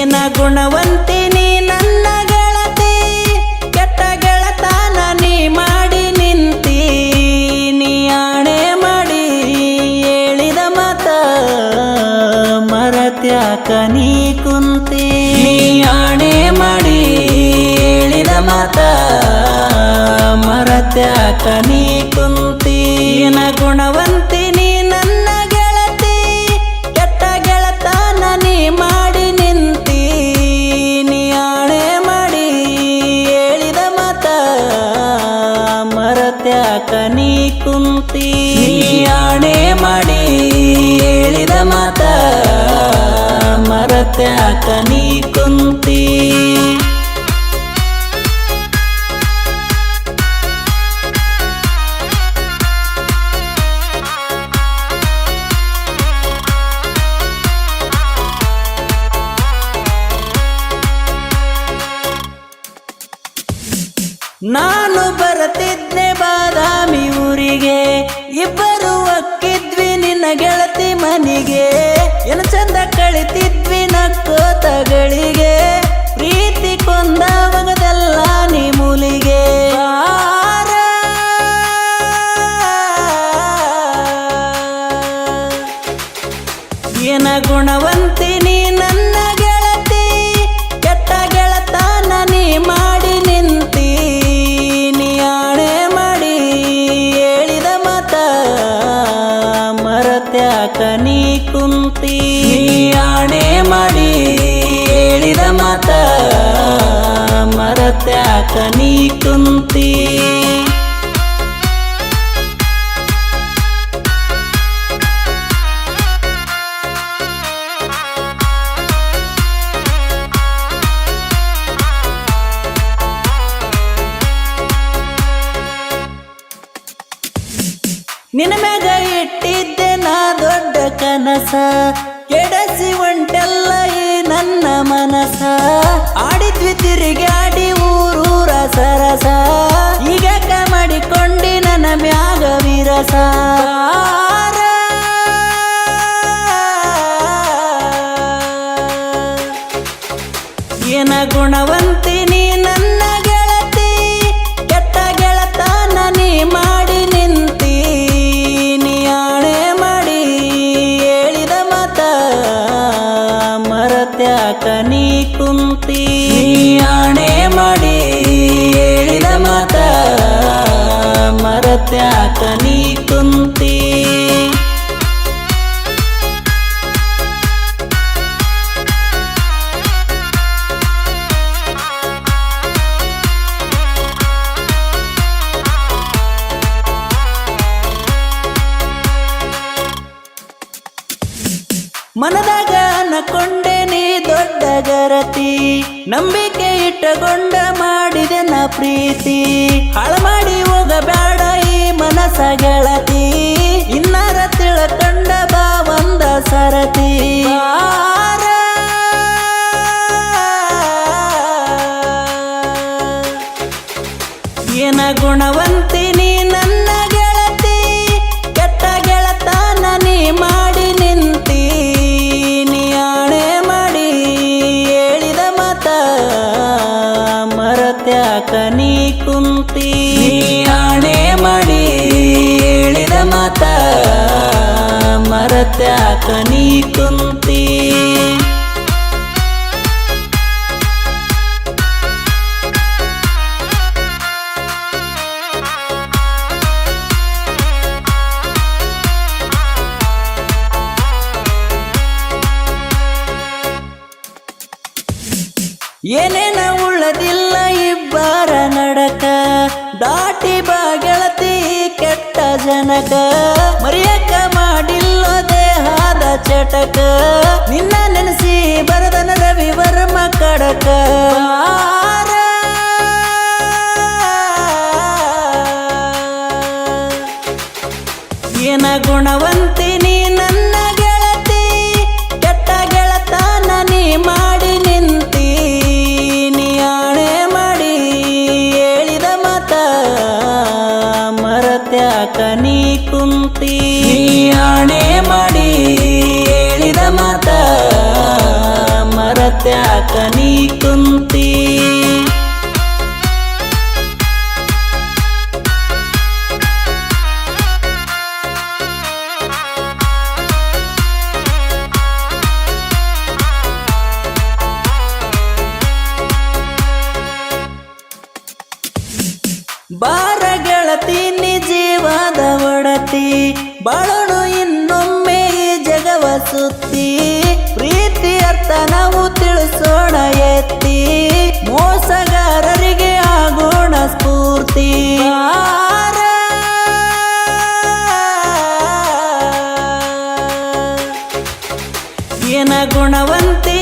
ಏನ ಗುಣವಂತಿನಿ ನನ್ನ ಗೆಳತಿ ಕೆಟ್ಟ ಗೆಳತನ ನೀ ಮಾಡಿ ನಿಂತಿ ನೀ ಆಣೆ ಮಾಡಿ ಹೇಳಿದ ಮತ ಮರತ್ಯಾಕ ನೀ ಕುಂತಿ ನೀ ಆಣೆ ಮಾಡಿ ಹೇಳಿದ ಮತ ಮರತ್ಯಾಕ ನೀ ಕುಂತಿ ಏನ ಗುಣವಂತಿನಿ ನನ್ನ ಗೆಳತಿ ಕೆಟ್ಟ ಗೆಳತನ ನೀ ಮಾಡಿ ನಿಂತಿ ನೀ ಆಣೆ ಮಾಡಿ ಹೇಳಿದ ಮತ ಮರತ್ಯಾಕ ನೀ ಕುಂತಿ ನೀ ಆಣೆ ಮಾಡಿ ಹೇಳಿದ ಮತ ಮರತ್ಯಾಕ ನೀ ಕುಂತಿ ನಾನು ಬರತಿದ್ದೆ ಬಾದಾಮಿ ಊರಿಗೆ ಇಬ್ಬರು ಒಕ್ಕಿದ್ವಿ ನಿನ್ನ ಗೆಳತಿ ಮನಿಗೆ ಏನು ಚಂದ ಕಳಿತಿದ್ವಿ ನಕ್ಕೋತಗಳಿಗೆ ಪ್ರೀತಿ ಕೊಂದವಗದೆಲ್ಲ ನೀ ಮೂಲಿಗೆ ಏನ ಗುಣವಂತಿನಿ ನನ್ನ ಗೆಳತಿ ಕೆಟ್ಟ ಗೆಳತನ ನೀ ಮಾಡಿ ನಿಂತಿ ನೀ ಆಣೆ ಮಾಡಿ ಹೇಳಿದ ಮತ ಮರತ್ಯಾಕ ನೀ ಕುಂತಿ ನೀ ಆಣೆ ಮಾಡಿ ಹೇಳಿದ ಮತ ಮರತ್ಯಾಕ ನೀ ಕುಂತಿ ನಿನ್ನ ಮ್ಯಾಗ ಇಟ್ಟಿದ್ದೆ ನಾ ದೊಡ್ಡ ಕನಸ ಕೆಡಸಿ ಒಂಟೆಲ್ಲ ಈ ನನ್ನ ಮನಸ ಆಡಿದ್ವಿ ತಿರುಗಾಡಿ ಊರೂರ ಸರಸ ಈಗ ಮಾಡಿಕೊಂಡಿ ನನ್ನ ಮ್ಯಾಗ ವಿರಸ ಏನ ಗುಣವಂತಿನಿ ನನ್ನ ಗೆಳತಿ ಕೆಟ್ಟ ಗೆಳತನ ನೀ ಮಾಡಿ ನಿಂತಿ ನೀ ಆಣೆ ಮಾಡಿ ಹೇಳಿದ ಮತ ಮರತ್ಯಾಕ ನೀ ಕುಂತಿ ನೀ ಆಣೆ ಮಾಡಿ ಹೇಳಿದ ಮತ ಮರತ್ಯಾಕ ನೀ ಕುಂತಿ ಮನದಾಗ ಅನಕೊಂಡೆ ನೀ ದೊಡ್ಡ ಗರತಿ ನಂಬಿಕೆ ಇಟ್ಟಗೊಂಡ ಮಾಡಿದೆ ನ ಪ್ರೀತಿ ಹಾಳ ಮಾಡಿ ಹೋಗಬೇಡ ಈ ಮನಸ ಗೆಳತಿ ಇನ್ನಾರ ತಿಳಕೊಂಡ ಬಾ ಒಂದ ಸರತಿ ಏನ ಗುಣವಂತಿನಿ ನನ್ನ ಗೆಳತಿ ಕೆಟ್ಟ ಗೆಳತನ ನೀ ಮಾಡಿ ನಿಂತಿ ನೀ ಆಣೆ ಮಾಡಿ ಹೇಳಿದ ಮತ ಮರತ್ಯಾಕ ನೀ ಕುಂತಿ ನೀ ಆಣೆ ಮಾಡಿ ಹೇಳಿದ ಮತ ಮರತ್ಯಾಕ ನೀ ಕುಂತಿ ಏನೇನ ಉಳ್ಳದಿಲ್ಲ ಇಬ್ಬರ ನಡಕ ದಾಟಿ ಬಾ ಗೆಳತಿ ಕೆಟ್ಟ ಜನಕ ಮರಿಯಕ ಮಾಡಿಲ್ಲ ದೇಹದ ಚಟಕ ನಿನ್ನ ನೆನೆಸಿ ಬರದನ ರವಿ ವರ್ಮ ಕಡಕ ಏನ ಗುಣವಂತಿನಿ ನನ್ನ ಗೆಳತಿ ಕೆಟ್ಟ ಗೆಳತನ ನೀ ಮಾಡಿ ನಿಂತಿ ನೀ ಆಣೆ ಮಾಡಿ ಹೇಳಿದ ಮತ ಮರತ್ಯಾಕ ನೀ ಕುಂತಿ ನೀ ಆಣೆ ಮಾಡಿ ಹೇಳಿದ ಮತ ಮರತ್ಯಾಕ ಮತ್ಯಾಕ ನೀ ಕುಂತಿ ಬಾರ ಗೆಳತಿ ನೀ ಜೀವದ ಒಡತಿ ಬಾಳೋಣ ಇನ್ನೊಮ್ಮೆ ಈ ಜಗವ ಸುತ್ತಿ ಪ್ರೀತಿ ಅರ್ಥ ನಾವು ತಿಳಿಸೋಣ ಎತ್ತಿ ಮೋಸಗಾರರಿಗೆ ಆಗೋಣ ಸ್ಫೂರ್ತಿ ಬಾರ ಏನ ಗುಣವಂತಿ